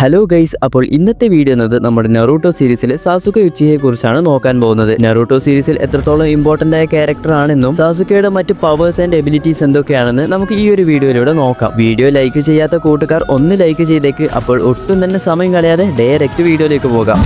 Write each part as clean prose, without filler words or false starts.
Hello guys, അപ്പോൾ ഇന്നത്തെ video എന്നത് നമ്മുടെ നറൂട്ടോ സീരീസിലെ സാസുകെ ഉച്ചിയെ കുറിച്ചാണ് നോക്കാൻ പോകുന്നത്. നറൂട്ടോ സീരീസിൽ എത്രത്തോളം ഇമ്പോർട്ടന്റ് ആയ ക്യാരക്ടർ ആണെന്നും സാസുകയുടെ മറ്റ് പവേഴ്സ് ആൻഡ് എബിലിറ്റീസ് എന്തൊക്കെയാണെന്ന് നമുക്ക് ഈ ഒരു വീഡിയോയിലൂടെ നോക്കാം. വീഡിയോ ലൈക്ക് ചെയ്യാത്ത കൂട്ടുകാർ ഒന്ന് ലൈക്ക് ചെയ്തേക്ക്. അപ്പോൾ ഒട്ടും തന്നെ സമയം കളയാതെ ഡയറക്റ്റ് വീഡിയോയിലേക്ക് പോകാം.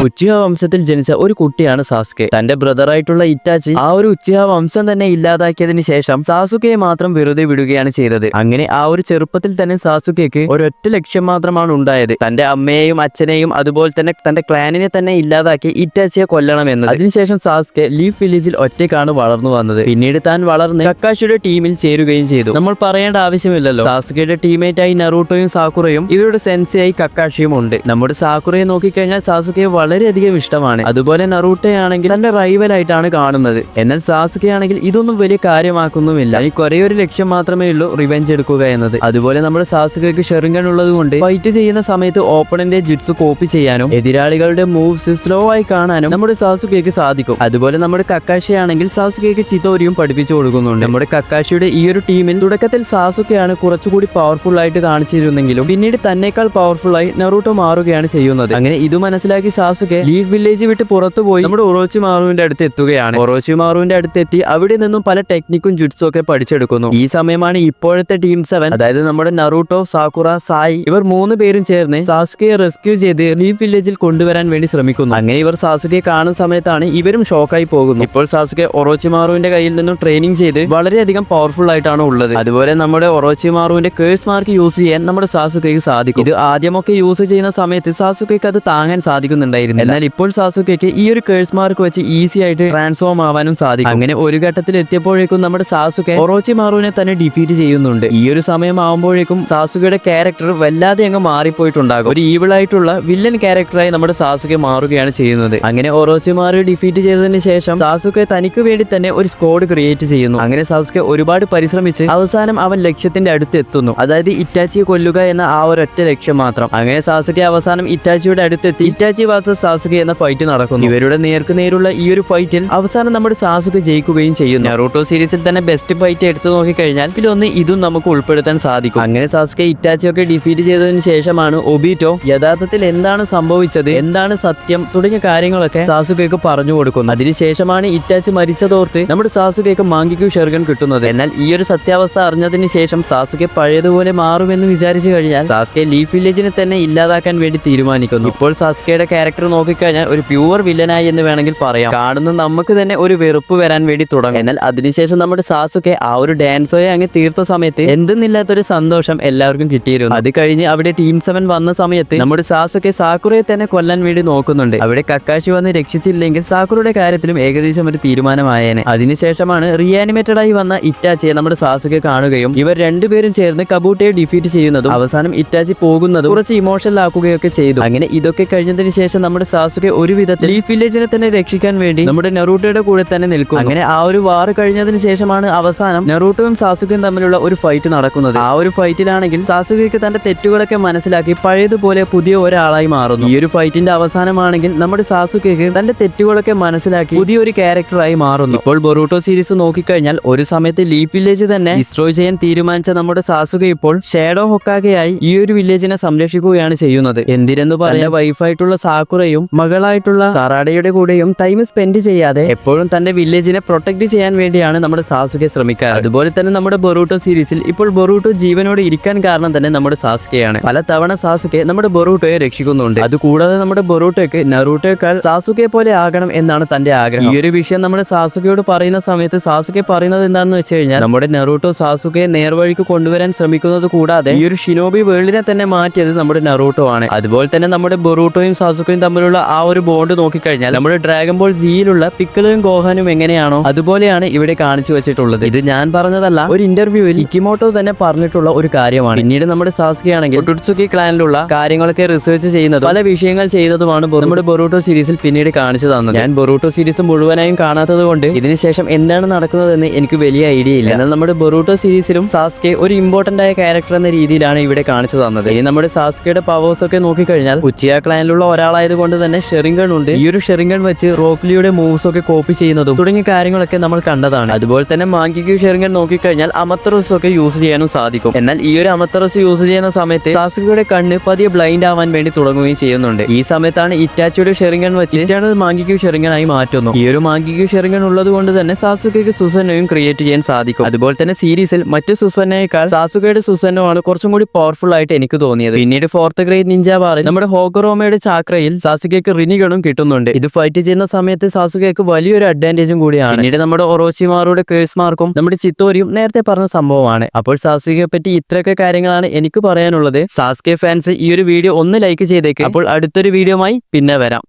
ഉച്ചിഹ വംശത്തിൽ ജനിച്ച ഒരു കുട്ടിയാണ് സാസുകെ. തന്റെ ബ്രദറായിട്ടുള്ള ഇറ്റാച്ചി ആ ഒരു ഉച്ചിഹ വംശം തന്നെ ഇല്ലാതാക്കിയതിന് ശേഷം സാസുകയെ മാത്രം വെറുതെ വിടുകയാണ് ചെയ്തത്. അങ്ങനെ ആ ഒരു ചെറുപ്പത്തിൽ തന്നെ സാസുകയ്ക്ക് ഒരൊറ്റ ലക്ഷ്യം മാത്രമാണ് ഉണ്ടായത്, തന്റെ അമ്മയെയും അച്ഛനെയും അതുപോലെ തന്നെ തന്റെ ക്ലാനിനെ തന്നെ ഇല്ലാതാക്കി ഇറ്റാച്ചിയെ കൊല്ലണമെന്നത്. അതിനുശേഷം സാസുകെ ലീഫ് വില്ലേജിൽ ഒറ്റയ്ക്കാണ് വളർന്നു വന്നത്. പിന്നീട് താൻ വളർന്ന് കക്കാഷിയുടെ ടീമിൽ ചേരുകയും ചെയ്തു. നമ്മൾ പറയേണ്ട ആവശ്യമില്ലല്ലോ, സാസുകയുടെ ടീമേറ്റായി നറൂട്ടോയും സാക്കുറയും ഇവരുടെ സെൻസെയായി കക്കാഷിയും ഉണ്ട്. നമ്മുടെ സാക്കുറയെ നോക്കിക്കഴിഞ്ഞാൽ സാസുകയെ വളരെയധികം ഇഷ്ടമാണ്. അതുപോലെ നറൂട്ടോയാണെങ്കിൽ തന്റെ റൈവലായിട്ടാണ് കാണുന്നത്. എന്നാൽ സാസുകെ ആണെങ്കിൽ ഇതൊന്നും വലിയ കാര്യമാക്കുന്നുമില്ല. ഈ ഒരേ ഒരു ലക്ഷ്യം മാത്രമേ ഉള്ളൂ, റിവെഞ്ച് എടുക്കുക എന്നത്. അതുപോലെ നമ്മുടെ സാസുകയ്ക്ക് ഷെറിംഗൺ ഉള്ളത് കൊണ്ട് ഫൈറ്റ് ചെയ്യുന്ന സമയത്ത് ഓപ്പണന്റെ ജിറ്റ്സു കോപ്പി ചെയ്യാനും എതിരാളികളുടെ മൂവ്സ് സ്ലോ ആയി കാണാനും നമ്മുടെ സാസുകയ്ക്ക് സാധിക്കും. അതുപോലെ നമ്മുടെ കക്കാഷി ആണെങ്കിൽ സാസുകയ്ക്ക് ചിതോരിയും പഠിപ്പിച്ചു കൊടുക്കുന്നുണ്ട്. നമ്മുടെ കക്കാഷിയുടെ ഈ ഒരു ടീമിൽ തുടക്കത്തിൽ സാസുകയാണ് കുറച്ചുകൂടി പവർഫുൾ ആയിട്ട് കാണിച്ചിരുന്നെങ്കിലും പിന്നീട് തന്നെക്കാൾ പവർഫുൾ ആയി നറൂട്ടോ മാറുകയാണ് ചെയ്യുന്നത്. അങ്ങനെ ഇത് മനസ്സിലാക്കി സാസുകെ ലീഫ് വില്ലേജ് വിട്ട് പുറത്തുപോയി നമ്മുടെ ഒറോച്ചിമാറുവിന്റെ അടുത്ത് എത്തുകയാണ്. ഒറോച്ചിമാറുവിന്റെ അടുത്തെത്തി അവിടെ നിന്നും പല ടെക്നിക്കും ജുട്സും ഒക്കെ പഠിച്ചെടുക്കുന്നു. ഈ സമയമാണ് ഇപ്പോഴത്തെ ടീം 7, അതായത് നമ്മുടെ നറൂട്ടോ, സാക്കുറ, സായി ഇവർ 3 പേരും ചേർന്ന് സാസുകയെ റെസ്ക്യൂ ചെയ്ത് ലീഫ് വില്ലേജിൽ കൊണ്ടുവരാൻ വേണ്ടി ശ്രമിക്കുന്നു. അങ്ങനെ ഇവർ സാസുകയെ കാണുന്ന സമയത്താണ് ഇവരും ഷോക്കായി പോകുന്നു. ഇപ്പോൾ സാസുകെ ഒറോച്ചിമാറുവിന്റെ കയ്യിൽ നിന്നും ട്രെയിനിങ് ചെയ്ത് വളരെയധികം പവർഫുൾ ആയിട്ടാണ് ഉള്ളത്. അതുപോലെ നമ്മുടെ ഒറോച്ചിമാറുവിന്റെ കേഴ്സ് മാർക്ക് യൂസ് ചെയ്യാൻ നമ്മുടെ സാസുകയ്ക്ക് സാധിക്കും. ഇത് ആദ്യമൊക്കെ യൂസ് ചെയ്യുന്ന സമയത്ത് സാസുകയ്ക്ക് അത് താങ്ങാൻ സാധിക്കുന്നുണ്ടായിരുന്നു. എന്നാൽ ഇപ്പോൾ സാസുകയ്ക്ക് ഈ ഒരു കേഴ്സ് മാർക്ക് വെച്ച് ഈസി ആയിട്ട് ട്രാൻസ്ഫോം ആവാനും സാധിക്കും. അങ്ങനെ ഒരു ഘട്ടത്തിൽ എത്തിയപ്പോഴേക്കും നമ്മുടെ സാസുകെ ഒറോച്ചിമാറുവിനെ തന്നെ ഡിഫീറ്റ് ചെയ്യുന്നുണ്ട്. ഈ ഒരു സമയം ആവുമ്പോഴേക്കും സാസുകയുടെ ക്യാരക്ടർ വല്ലാതെ അങ്ങ് മാറിപ്പോയിട്ടുണ്ടാകും. ഒരു ഈവിൾ ആയിട്ടുള്ള വില്ലൻ ക്യാരക്ടറായി നമ്മുടെ സാസുകെ മാറുകയാണ് ചെയ്യുന്നത്. അങ്ങനെ ഒറോച്ചിമാറു ഡിഫീറ്റ് ചെയ്തതിന് ശേഷം സാസുകെ തനിക്ക് വേണ്ടി തന്നെ ഒരു സ്ക്വാഡ് ക്രിയേറ്റ് ചെയ്യുന്നു. അങ്ങനെ സാസുകെ ഒരുപാട് പരിശ്രമിച്ച് അവസാനം അവൻ ലക്ഷ്യത്തിന്റെ അടുത്ത് എത്തുന്നു, അതായത് ഇറ്റാച്ചിയെ കൊല്ലുക എന്ന ആ ഒരൊറ്റ ലക്ഷ്യം മാത്രം. അങ്ങനെ സാസുകെ അവസാനം ഇറ്റാച്ചിയുടെ അടുത്തെത്തി ഇറ്റാച്ചി വാസസ് സാസുകെ എന്ന ഫൈറ്റ് നടക്കുന്നു. ഇവരുടെ നേർക്കുനേരുള്ള ഈ ഒരു ഫൈറ്റിൽ അവസാനം നമ്മുടെ സാസുകെ ജയിക്കുകയും ചെയ്യുന്നു. നറൂട്ടോ സീരീസിൽ തന്നെ ബെസ്റ്റ് ഫൈറ്റ് എടുത്തു നോക്കിക്കഴിഞ്ഞാൽ ഇതിലൊന്ന് ഇതും നമുക്ക് ഉൾപ്പെടുത്താൻ സാധിക്കും. അങ്ങനെ സാസുകെ ഇറ്റാച്ചിയൊക്കെ ഡിഫീറ്റ് ചെയ്തതിന് ശേഷമാണ് ഒബീറ്റോ യഥാർത്ഥത്തിൽ എന്താണ് സംഭവിച്ചത്, എന്താണ് സത്യം തുടങ്ങിയ കാര്യങ്ങളൊക്കെ സാസുകെക്ക് പറഞ്ഞു കൊടുക്കുന്നു. അതിനുശേഷമാണ് ഇറ്റാച്ചി മരിച്ചതോർത്ത് നമ്മുടെ സാസുകെക്ക് മാങ്കിക്കു ഷെർഗൻ കിട്ടുന്നത്. എന്നാൽ ഈ ഒരു സത്യാവസ്ഥ അറിഞ്ഞതിന് ശേഷം സാസുകെ പഴയതുപോലെ മാറുമെന്ന് വിചാരിച്ചു കഴിഞ്ഞാൽ സാസുകെ ലീഫ് വില്ലേജിനെ തന്നെ ഇല്ലാതാക്കാൻ വേണ്ടി തീരുമാനിക്കുന്നു. ഇപ്പോൾ സാസുകയുടെ ക്യാരക്ടർ നോക്കിക്കഴിഞ്ഞാൽ ഒരു പ്യൂർ വില്ലനായി എന്ന് വേണമെങ്കിൽ പറയാം. കാണുന്ന നമുക്ക് തന്നെ ഒരു വെറുപ്പ് വരാൻ വേണ്ടി തുടങ്ങും. എന്നാൽ അതിനുശേഷം നമ്മുടെ സാസുകെ ആ ഒരു ഡാൻസോയെ അങ്ങ് തീർത്ത സമയത്ത് എന്തെന്നില്ലാത്തൊരു സന്തോഷം എല്ലാവർക്കും കിട്ടിയിരുന്നു. അത് കഴിഞ്ഞ് അവിടെ ടീം 7 വന്ന സമയത്ത് നമ്മുടെ സാസുകെ സാക്കുറയെ തന്നെ കൊല്ലാൻ വേണ്ടി നോക്കുന്നുണ്ട്. അവിടെ കക്കാഷി വന്ന് രക്ഷിച്ചില്ലെങ്കിൽ സാക്കുറയുടെ കാര്യത്തിലും ഏകദേശം ഒരു തീരുമാനമായേനെ. അതിനുശേഷമാണ് റീആനിമേറ്റഡ് ആയി വന്ന ഇറ്റാച്ചിയെ നമ്മുടെ സാസുകെ കാണുകയും ഇവർ രണ്ടുപേരും ചേർന്ന് കബൂട്ടയെ ഡിഫീറ്റ് ചെയ്യുന്നതും അവസാനം ഇറ്റാച്ചി പോകുന്നതും കുറച്ച് ഇമോഷണൽ ആക്കുകയൊക്കെ ചെയ്തു. അങ്ങനെ ഇതൊക്കെ കഴിഞ്ഞതിന് ശേഷം നമ്മുടെ സാസുകെ ഒരു വിധത്തിൽ ലീഫ് വില്ലേജിനെ തന്നെ രക്ഷിക്കാൻ വേണ്ടി നമ്മുടെ നറൂട്ടോയുടെ കൂടെ തന്നെ നിൽക്കും. അങ്ങനെ ആ ഒരു വാർ കഴിഞ്ഞതിന് ശേഷമാണ് അവസാനം നറൂട്ടോയും സാസുകയും തമ്മിലുള്ള ഒരു ഫൈറ്റ് നടക്കുന്നത്. ആ ഒരു ഫൈറ്റിലാണെങ്കിൽ സാസുകയ്ക്ക് തന്റെ തെറ്റുകളൊക്കെ മനസ്സിലാക്കി പഴയതുപോലെ പുതിയ ഒരാളായി മാറുന്നു. ഈ ഒരു ഫൈറ്റിന്റെ അവസാനമാണെങ്കിൽ നമ്മുടെ സാസുകയ്ക്ക് തന്റെ തെറ്റുകളൊക്കെ മനസ്സിലാക്കി പുതിയൊരു ക്യാരക്ടറായി മാറുന്നു. ഇപ്പോൾ ബൊറൂട്ടോ സീരീസ് നോക്കിക്കഴിഞ്ഞാൽ ഒരു സമയത്ത് ലീഫ് വില്ലേജ് തന്നെ ഡിസ്ട്രോയ് ചെയ്യാൻ തീരുമാനിച്ച നമ്മുടെ സാസുകെ ഇപ്പോൾ ഷാഡോ ഹൊക്കാഗെയായി ഈ ഒരു വില്ലേജിനെ സംരക്ഷിക്കുകയാണ് ചെയ്യുന്നത്. എന്തിനെന്ന് പറയാൻ വൈഫായിട്ടുള്ള സാക്കുറയും മകളായിട്ടുള്ള സറാഡയുടെ കൂടെയും ടൈം സ്പെൻഡ് ചെയ്യാതെ എപ്പോഴും തന്റെ വില്ലേജിനെ പ്രൊട്ടക്ട് ചെയ്യാൻ വേണ്ടിയാണ് നമ്മുടെ സാസുകെ ശ്രമിക്കുക. അതുപോലെ തന്നെ നമ്മുടെ ബൊറൂട്ടോ സീരീസിൽ ഇപ്പോൾ ബൊറൂട്ടോ ജീവനോട് ഇരിക്കാൻ കാരണം തന്നെ നമ്മുടെ സാസുകെയാണ്. പല തവണ സാസുകെ നമ്മുടെ ബൊറൂട്ടോയെ രക്ഷിക്കുന്നുണ്ട്. അതുകൂടാതെ നമ്മുടെ ബൊറൂട്ടോയ്ക്ക് നറൂട്ടോയേക്കാൾ സാസുകെ പോലെ ആകണം എന്നാണ് തന്റെ ആഗ്രഹം. ഈ ഒരു വിഷയം നമ്മുടെ സാസുകയോട് പറയുന്ന സമയത്ത് സാസുകെ പറയുന്നത് എന്താണെന്ന് വെച്ച് കഴിഞ്ഞാൽ നമ്മുടെ നറൂട്ടോ സാസുകയെ നേർവഴിക്ക് കൊണ്ടുവരാൻ ശ്രമിക്കുന്നത് കൂടാതെ ഈ ഒരു ഷിനോബി വേൾഡിനെ തന്നെ മാറ്റിയത് നമ്മുടെ നറൂട്ടോ ആണ്. അതുപോലെ തന്നെ നമ്മുടെ ബൊറൂട്ടോയും സാസുകയും തമ്മിലുള്ള ആ ഒരു ബോണ്ട് നോക്കിക്കഴിഞ്ഞാൽ നമ്മുടെ ഡ്രാഗൺ ബോൾ സിയിലുള്ള പിക്കിളും ഗോഹാനും എങ്ങനെയാണോ അതുപോലെയാണ് ഇവിടെ കാണിച്ചു വെച്ചിട്ടുള്ളത്. ഇത് ഞാൻ പറഞ്ഞതല്ല, ഒരു ഇന്റർവ്യൂവിൽ ഇക്കിമോട്ടോ തന്നെ പറഞ്ഞിട്ടുള്ള ഒരു കാര്യമാണ്. പിന്നീട് നമ്മുടെ സാസുകെ ആണെങ്കിൽ ഒട്ടുട്സുക്കി ക്ലാനിലുള്ള കാര്യങ്ങളൊക്കെ റിസർച്ച് ചെയ്യുന്നതും പല വിഷയങ്ങൾ ചെയ്തതുമാണ് നമ്മുടെ ബൊറൂട്ടോ സീരീസിൽ പിന്നീട് കാണിച്ചു തന്നത്. ഞാൻ ബൊറൂട്ടോ സീരീസ് മുഴുവനായും കാണാത്തത് കൊണ്ട് ഇതിനുശേഷം എന്താണ് നടക്കുന്നതെന്ന് എനിക്ക് വലിയ ഐഡിയ ഇല്ല. എന്നാൽ നമ്മുടെ ബൊറൂട്ടോ സീരീസിലും സാസുകെ ഒരു ഇമ്പോർട്ടന്റ് ആയ ക്യാരക്ടർ എന്ന രീതിയിലാണ് ഇവിടെ കാണിച്ചു തന്നത്. ഇനി നമ്മുടെ സാസുകയുടെ പവേഴ്സ് ഒക്കെ നോക്കിക്കഴിഞ്ഞാൽ ഉച്ചിയ ക്ലാനിലുള്ള ഒരാളായത് കൊണ്ട് തന്നെ ഷെറിംഗൺ ഉണ്ട്. ഈ ഒരു ഷെറിംഗൺ വെച്ച് റോക്ലിയുടെ മൂവ്സ് ഒക്കെ കോപ്പി ചെയ്യുന്നതും തുടങ്ങിയ കാര്യങ്ങളൊക്കെ നമ്മൾ കണ്ടതാണ്. അതുപോലെ തന്നെ മാങ്കിക്യൂ ഷെറിംഗൺ നോക്കിക്കഴിഞ്ഞാൽ അമത്തറസ് ഒക്കെ യൂസ് ചെയ്യാനും സാധിക്കും. എന്നാൽ ഈ ഒരു അമത്തറസ് യൂസ് ചെയ്യുന്ന സമയത്ത് സാസുകയുടെ കണ്ണ് പതിയെ ബ്ലൈൻഡ് ആവാൻ വേണ്ടി തുടങ്ങുകയും ചെയ്യുന്നുണ്ട്. ഈ സമയത്താണ് ഇറ്റാച്ചിയുടെ ഷെറിംഗൺ വെച്ച് ഇറ്റേണൽ മാങ്കിക്യൂ ഷെറിംഗൺ ആയി മാറ്റുന്നു. ഈ ഒരു മാങ്കിക്യൂ ഷെറിംഗൺ ഉള്ളത് കൊണ്ട് തന്നെ സാസുകയ്ക്ക് സുസന്നയും ക്രിയേറ്റ് ചെയ്യാൻ സാധിക്കും. അതുപോലെ തന്നെ സീരീസിൽ മറ്റു സുസന്നയേക്കാൾ സാസുകയുടെ സുസന്നോ ആണ് കുറച്ചും കൂടി പവർഫുൾ ആയിട്ട് എനിക്ക് തോന്നിയത്. പിന്നീട് ഫോർത്ത് ഗ്രേഡ് നിഞ്ച ബാറിൽ നമ്മുടെ ഹോഗറോമയുടെ ചാക്രയിൽ സാസുകയ്ക്ക് റിനിഗണും കിട്ടുന്നുണ്ട്. ഇത് ഫൈറ്റ് ചെയ്യുന്ന സമയത്ത് സാസുകയ്ക്ക് വലിയൊരു അഡ്വാൻറ്റേജും കൂടിയാണ്. പിന്നീട് നമ്മുടെ ഒറോച്ചിമാറുടെ കേഴ്സ് മാർക്കും നമ്മുടെ ചിത്തോരിയും നേരത്തെ പറഞ്ഞ സംഭവമാണ്. അപ്പോൾ സാസുകയെ പറ്റി ഇത്രയൊക്കെ കാര്യങ്ങളാണ് എനിക്ക് പറയാനുള്ളത്. സാസ്കെ ഫാൻസ് ഈ ഒരു വീഡിയോ ഒന്ന് ലൈക്ക് ചെയ്തേക്ക്. അപ്പോൾ അടുത്തൊരു വീഡിയോയുമായി പിന്നെ വരാം.